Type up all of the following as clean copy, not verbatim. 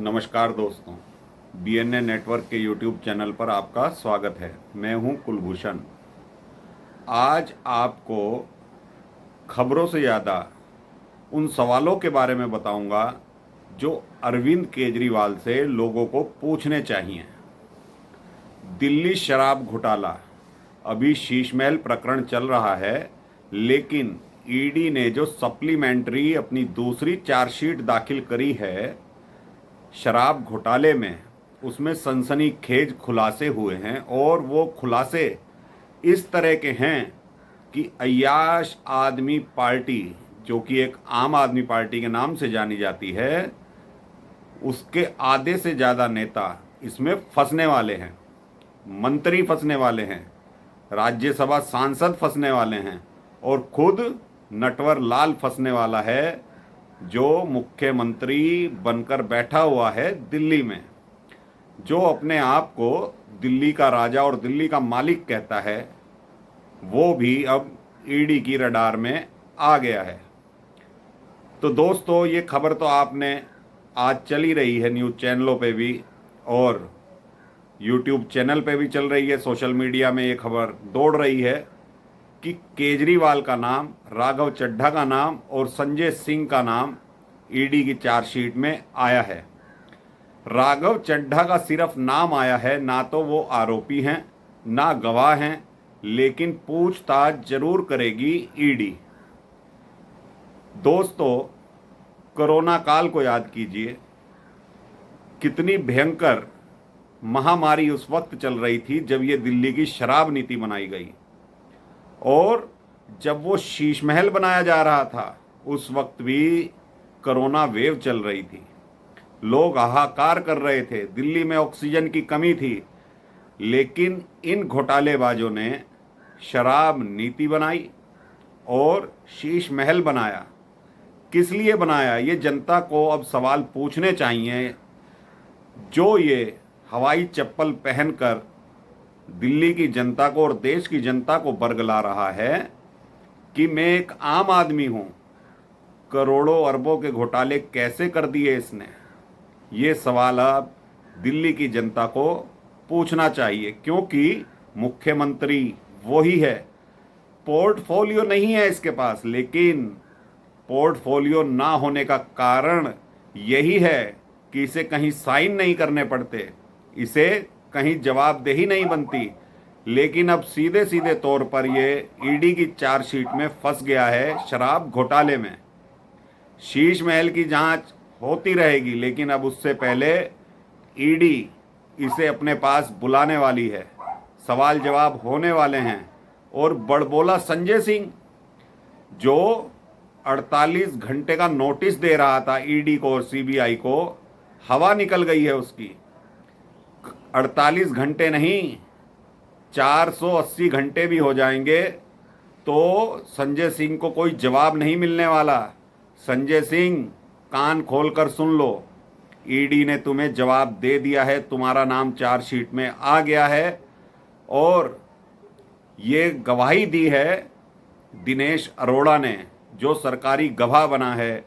नमस्कार दोस्तों, BNA network के यूट्यूब चैनल पर आपका स्वागत है। मैं हूं कुलभूषण। आज आपको खबरों से ज़्यादा उन सवालों के बारे में बताऊंगा जो अरविंद केजरीवाल से लोगों को पूछने चाहिए। दिल्ली शराब घोटाला, अभी शीशमहल प्रकरण चल रहा है, लेकिन ईडी ने जो सप्लीमेंट्री अपनी दूसरी चार्जशीट दाखिल करी है शराब घोटाले में, उसमें सनसनीखेज खुलासे हुए हैं। और वो खुलासे इस तरह के हैं कि अय्याश आदमी पार्टी, जो कि एक आम आदमी पार्टी के नाम से जानी जाती है, उसके आधे से ज़्यादा नेता इसमें फंसने वाले हैं। मंत्री फंसने वाले हैं, राज्यसभा सांसद फंसने वाले हैं, और खुद नटवर लाल फंसने वाला है, जो मुख्यमंत्री बनकर बैठा हुआ है दिल्ली में, जो अपने आप को दिल्ली का राजा और दिल्ली का मालिक कहता है। वो भी अब ईडी की रडार में आ गया है। तो दोस्तों, ये खबर तो आपने आज चल ही रही है, न्यूज़ चैनलों पे भी और यूट्यूब चैनल पे भी चल रही है, सोशल मीडिया में ये खबर दौड़ रही है कि केजरीवाल का नाम, राघव चड्ढा का नाम और संजय सिंह का नाम ईडी की चार्जशीट में आया है। राघव चड्ढा का सिर्फ नाम आया है, ना तो वो आरोपी हैं ना गवाह हैं, लेकिन पूछताछ जरूर करेगी ईडी। दोस्तों, कोरोना काल को याद कीजिए, कितनी भयंकर महामारी उस वक्त चल रही थी जब ये दिल्ली की शराब नीति बनाई गई। और जब वो शीशमहल बनाया जा रहा था, उस वक्त भी कोरोना वेव चल रही थी, लोग हाहाकार कर रहे थे, दिल्ली में ऑक्सीजन की कमी थी। लेकिन इन घोटालेबाजों ने शराब नीति बनाई और शीशमहल बनाया। किस लिए बनाया, ये जनता को अब सवाल पूछने चाहिए। जो ये हवाई चप्पल पहनकर दिल्ली की जनता को और देश की जनता को बरगला रहा है कि मैं एक आम आदमी हूं, करोड़ों अरबों के घोटाले कैसे कर दिए इसने, ये सवाल अब दिल्ली की जनता को पूछना चाहिए। क्योंकि मुख्यमंत्री वही है, पोर्टफोलियो नहीं है इसके पास। लेकिन पोर्टफोलियो ना होने का कारण यही है कि इसे कहीं साइन नहीं करने पड़ते, इसे कहीं जवाबदेही नहीं बनती। लेकिन अब सीधे सीधे तौर पर ये ईडी की चार्जशीट में फंस गया है शराब घोटाले में। शीशमहल की जांच होती रहेगी, लेकिन अब उससे पहले ईडी इसे अपने पास बुलाने वाली है, सवाल जवाब होने वाले हैं। और बड़बोला संजय सिंह, जो 48 घंटे का नोटिस दे रहा था ईडी को और सीबीआई को, हवा निकल गई है उसकी। 48 घंटे नहीं, 480 घंटे भी हो जाएंगे तो संजय सिंह को कोई जवाब नहीं मिलने वाला। संजय सिंह, कान खोलकर सुन लो, ईडी ने तुम्हें जवाब दे दिया है, तुम्हारा नाम चार्जशीट में आ गया है। और ये गवाही दी है दिनेश अरोड़ा ने, जो सरकारी गवाह बना है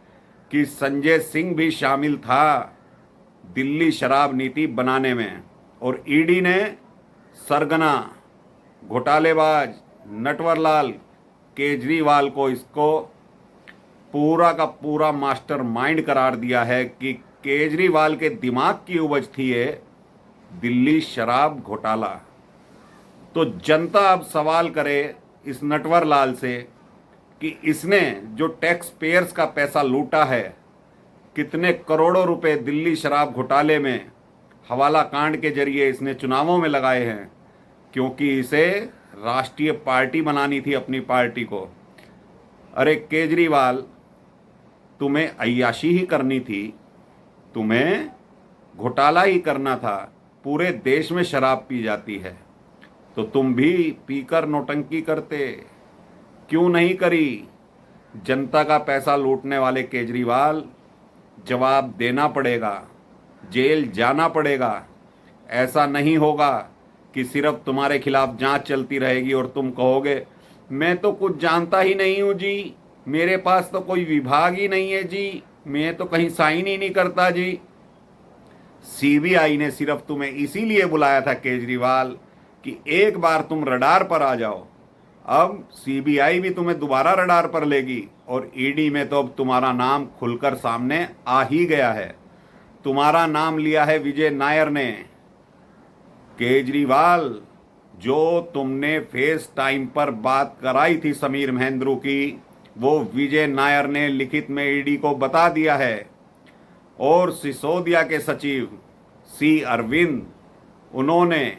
कि संजय सिंह भी शामिल था दिल्ली शराब नीति बनाने में। और ईडी ने सरगना घोटालेबाज नटवरलाल केजरीवाल को इसको पूरा का पूरा मास्टरमाइंड करार दिया है कि केजरीवाल के दिमाग की उपज थी ये दिल्ली शराब घोटाला। तो जनता अब सवाल करे इस नटवरलाल से कि इसने जो टैक्स पेयर्स का पैसा लूटा है, कितने करोड़ों रुपए दिल्ली शराब घोटाले में हवाला कांड के जरिए इसने चुनावों में लगाए हैं, क्योंकि इसे राष्ट्रीय पार्टी बनानी थी अपनी पार्टी को। अरे केजरीवाल, तुम्हें अय्याशी ही करनी थी, तुम्हें घोटाला ही करना था। पूरे देश में शराब पी जाती है, तो तुम भी पीकर नौटंकी करते, क्यों नहीं करी? जनता का पैसा लूटने वाले केजरीवाल, जवाब देना पड़ेगा, जेल जाना पड़ेगा। ऐसा नहीं होगा कि सिर्फ तुम्हारे खिलाफ जांच चलती रहेगी और तुम कहोगे मैं तो कुछ जानता ही नहीं हूं जी, मेरे पास तो कोई विभाग ही नहीं है जी, मैं तो कहीं साइन ही नहीं करता जी। सीबीआई ने सिर्फ तुम्हें इसीलिए बुलाया था केजरीवाल कि एक बार तुम रडार पर आ जाओ। अब सीबीआई भी तुम्हें दोबारा रडार पर लेगी और ईडी में तो अब तुम्हारा नाम खुलकर सामने आ ही गया है। तुम्हारा नाम लिया है विजय नायर ने। केजरीवाल, जो तुमने फेस टाइम पर बात कराई थी समीर महेंद्रू की, वो विजय नायर ने लिखित में ईडी को बता दिया है। और सिसोदिया के सचिव सी अरविंद, उन्होंने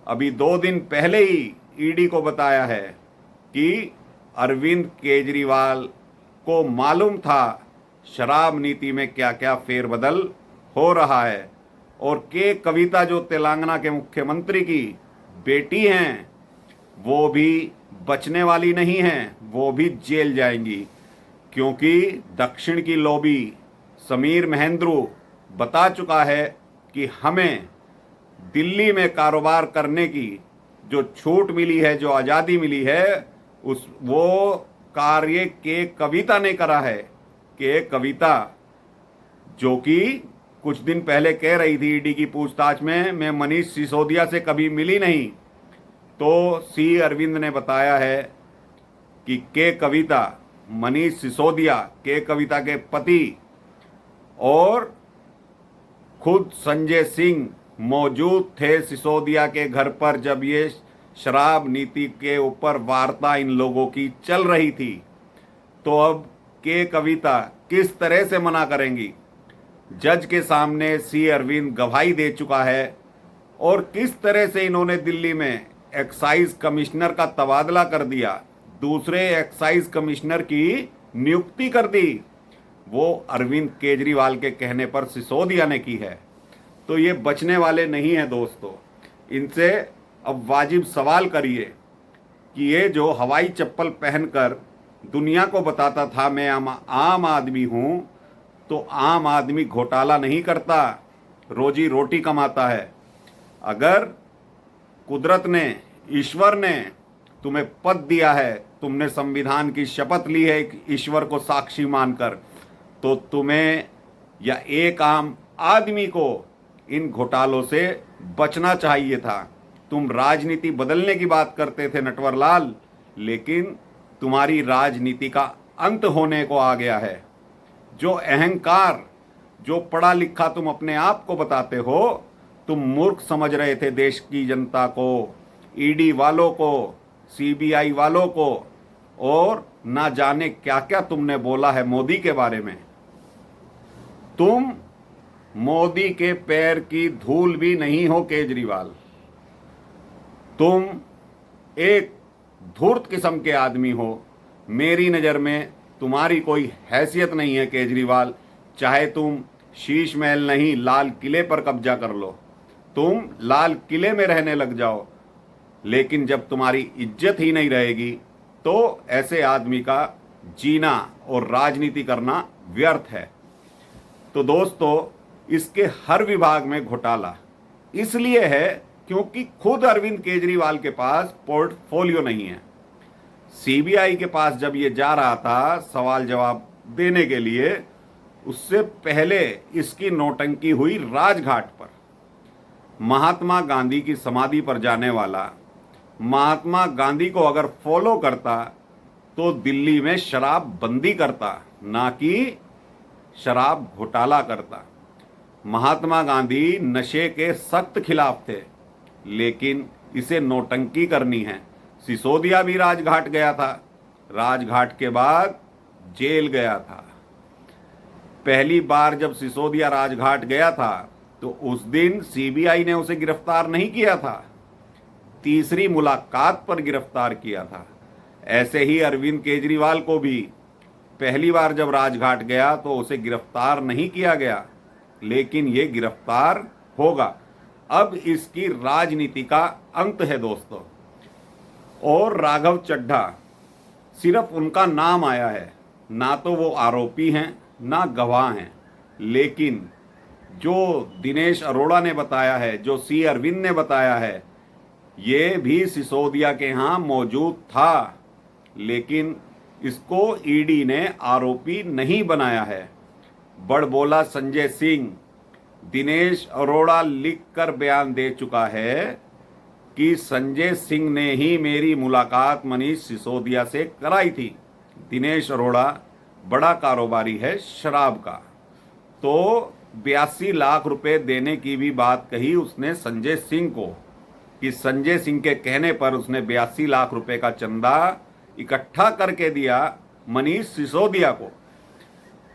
अभी 2 दिन पहले ही ईडी को बताया है कि अरविंद केजरीवाल को मालूम था शराब नीति में क्या क्या फेरबदल हो रहा है। और के कविता, जो तेलंगाना के मुख्यमंत्री की बेटी हैं, वो भी बचने वाली नहीं हैं, वो भी जेल जाएंगी। क्योंकि दक्षिण की लॉबी समीर महेंद्रू बता चुका है कि हमें दिल्ली में कारोबार करने की जो छूट मिली है, जो आज़ादी मिली है, वो कार्य के कविता ने करा है। के कविता, जो कि कुछ दिन पहले कह रही थी ईडी की पूछताछ में, मैं मनीष सिसोदिया से कभी मिली नहीं, तो सी अरविंद ने बताया है कि के कविता, मनीष सिसोदिया के कविता के पति और खुद संजय सिंह मौजूद थे सिसोदिया के घर पर जब ये शराब नीति के ऊपर वार्ता इन लोगों की चल रही थी। तो अब के कविता किस तरह से मना करेंगी? जज के सामने सी अरविंद गवाही दे चुका है। और किस तरह से इन्होंने दिल्ली में एक्साइज कमिश्नर का तबादला कर दिया, दूसरे एक्साइज कमिश्नर की नियुक्ति कर दी, वो अरविंद केजरीवाल के कहने पर सिसोदिया ने की है। तो ये बचने वाले नहीं हैं दोस्तों। इनसे अब वाजिब सवाल करिए कि ये जो हवाई चप्पल पहनकर दुनिया को बताता था मैं आम आदमी हूँ, तो आम आदमी घोटाला नहीं करता, रोजी रोटी कमाता है। अगर कुदरत ने, ईश्वर ने तुम्हें पद दिया है, तुमने संविधान की शपथ ली है ईश्वर को साक्षी मानकर, तो तुम्हें या एक आम आदमी को इन घोटालों से बचना चाहिए था। तुम राजनीति बदलने की बात करते थे नटवर लाल, लेकिन तुम्हारी राजनीति का अंत होने को आ गया है। जो अहंकार, जो पढ़ा लिखा तुम अपने आप को बताते हो, तुम मूर्ख समझ रहे थे देश की जनता को, ईडी वालों को, सीबीआई वालों को, और ना जाने क्या क्या तुमने बोला है मोदी के बारे में। तुम मोदी के पैर की धूल भी नहीं हो केजरीवाल। तुम एक धूर्त किस्म के आदमी हो। मेरी नज़र में तुम्हारी कोई हैसियत नहीं है केजरीवाल। चाहे तुम शीश महल नहीं, लाल किले पर कब्जा कर लो, तुम लाल किले में रहने लग जाओ, लेकिन जब तुम्हारी इज्जत ही नहीं रहेगी तो ऐसे आदमी का जीना और राजनीति करना व्यर्थ है। तो दोस्तों, इसके हर विभाग में घोटाला इसलिए है क्योंकि खुद अरविंद केजरीवाल के पास पोर्टफोलियो नहीं है। सीबीआई के पास जब ये जा रहा था सवाल जवाब देने के लिए, उससे पहले इसकी नौटंकी हुई राजघाट पर। महात्मा गांधी की समाधि पर जाने वाला महात्मा गांधी को अगर फॉलो करता तो दिल्ली में शराब बंदी करता, ना कि शराब घोटाला करता। महात्मा गांधी नशे के सख्त खिलाफ थे, लेकिन इसे नौटंकी करनी है। सिसोदिया भी राजघाट गया था, राजघाट के बाद जेल गया था। पहली बार जब सिसोदिया राजघाट गया था तो उस दिन सीबीआई ने उसे गिरफ्तार नहीं किया था, तीसरी मुलाकात पर गिरफ्तार किया था। ऐसे ही अरविंद केजरीवाल को भी पहली बार जब राजघाट गया तो उसे गिरफ्तार नहीं किया गया, लेकिन ये गिरफ्तार होगा। अब इसकी राजनीति का अंत है दोस्तों। और राघव चड्ढा, सिर्फ उनका नाम आया है, ना तो वो आरोपी हैं ना गवाह हैं, लेकिन जो दिनेश अरोड़ा ने बताया है, जो सी अरविंद ने बताया है, ये भी सिसोदिया के यहाँ मौजूद था, लेकिन इसको ईडी ने आरोपी नहीं बनाया है। बड़बोला संजय सिंह, दिनेश अरोड़ा लिखकर बयान दे चुका है कि संजय सिंह ने ही मेरी मुलाकात मनीष सिसोदिया से कराई थी। दिनेश अरोड़ा बड़ा कारोबारी है शराब का, तो 82 लाख रुपए देने की भी बात कही उसने संजय सिंह को, कि संजय सिंह के कहने पर उसने 82 लाख रुपए का चंदा इकट्ठा करके दिया मनीष सिसोदिया को।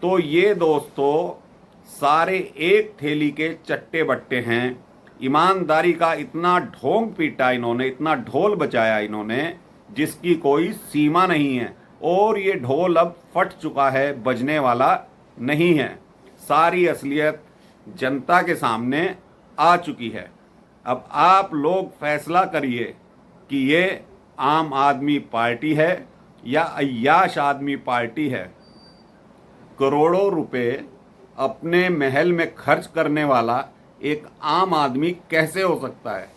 तो ये दोस्तों सारे एक थैली के चट्टे बट्टे हैं। ईमानदारी का इतना ढोंग पीटा इन्होंने, इतना ढोल बजाया इन्होंने जिसकी कोई सीमा नहीं है, और ये ढोल अब फट चुका है, बजने वाला नहीं है। सारी असलियत जनता के सामने आ चुकी है। अब आप लोग फैसला करिए कि ये आम आदमी पार्टी है या अय्याश आदमी पार्टी है। करोड़ों रुपए अपने महल में खर्च करने वाला एक आम आदमी कैसे हो सकता है?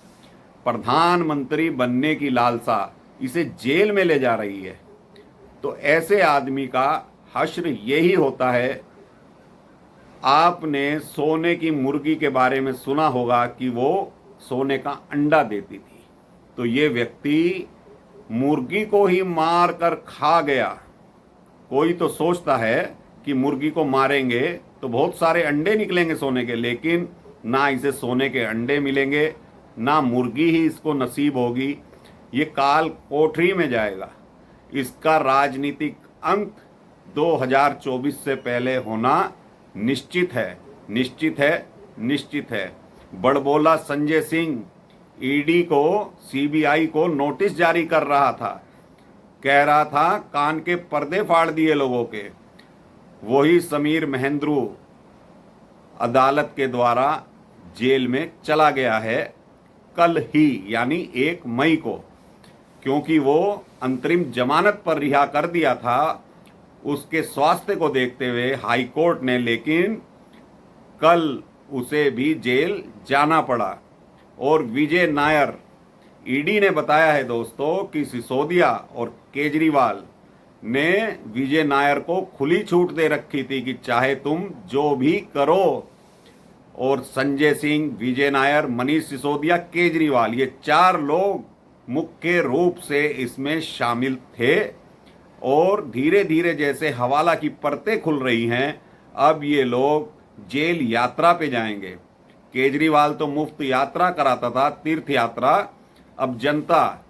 प्रधानमंत्री बनने की लालसा इसे जेल में ले जा रही है। तो ऐसे आदमी का हश्र यही होता है। आपने सोने की मुर्गी के बारे में सुना होगा कि वो सोने का अंडा देती थी, तो ये व्यक्ति मुर्गी को ही मार कर खा गया। कोई तो सोचता है कि मुर्गी को मारेंगे तो बहुत सारे अंडे निकलेंगे सोने के, लेकिन ना इसे सोने के अंडे मिलेंगे, ना मुर्गी ही इसको नसीब होगी। ये काल कोठरी में जाएगा। इसका राजनीतिक अंत 2024 से पहले होना निश्चित है, निश्चित है, निश्चित है। बड़बोला संजय सिंह ईडी को, सीबीआई को नोटिस जारी कर रहा था, कह रहा था कान के पर्दे फाड़ दिए लोगों के। वही समीर महेंद्रू अदालत के द्वारा जेल में चला गया है कल ही, यानी 1 मई को, क्योंकि वो अंतरिम जमानत पर रिहा कर दिया था उसके स्वास्थ्य को देखते हुए हाई कोर्ट ने, लेकिन कल उसे भी जेल जाना पड़ा। और विजय नायर, ईडी ने बताया है दोस्तों कि सिसोदिया और केजरीवाल ने विजय नायर को खुली छूट दे रखी थी कि चाहे तुम जो भी करो। और संजय सिंह, विजय नायर, मनीष सिसोदिया, केजरीवाल, ये 4 लोग मुख्य रूप से इसमें शामिल थे। और धीरे धीरे जैसे हवाला की परतें खुल रही हैं, अब ये लोग जेल यात्रा पे जाएंगे। केजरीवाल तो मुफ्त यात्रा कराता था, तीर्थ यात्रा। अब जनता,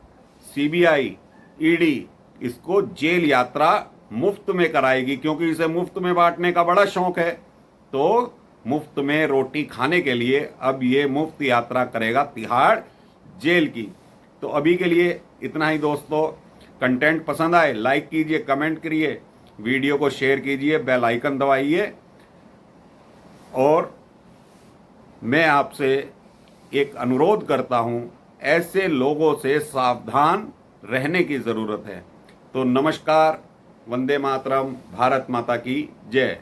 सीबीआई, ईडी इसको जेल यात्रा मुफ्त में कराएगी, क्योंकि इसे मुफ्त में बांटने का बड़ा शौक है। तो मुफ्त में रोटी खाने के लिए अब ये मुफ्त यात्रा करेगा तिहाड़ जेल की। तो अभी के लिए इतना ही दोस्तों। कंटेंट पसंद आए लाइक कीजिए, कमेंट करिए, वीडियो को शेयर कीजिए, बेल आइकन दबाइए। और मैं आपसे एक अनुरोध करता हूं, ऐसे लोगों से सावधान रहने की ज़रूरत है। तो नमस्कार, वंदे मातरम, भारत माता की जय।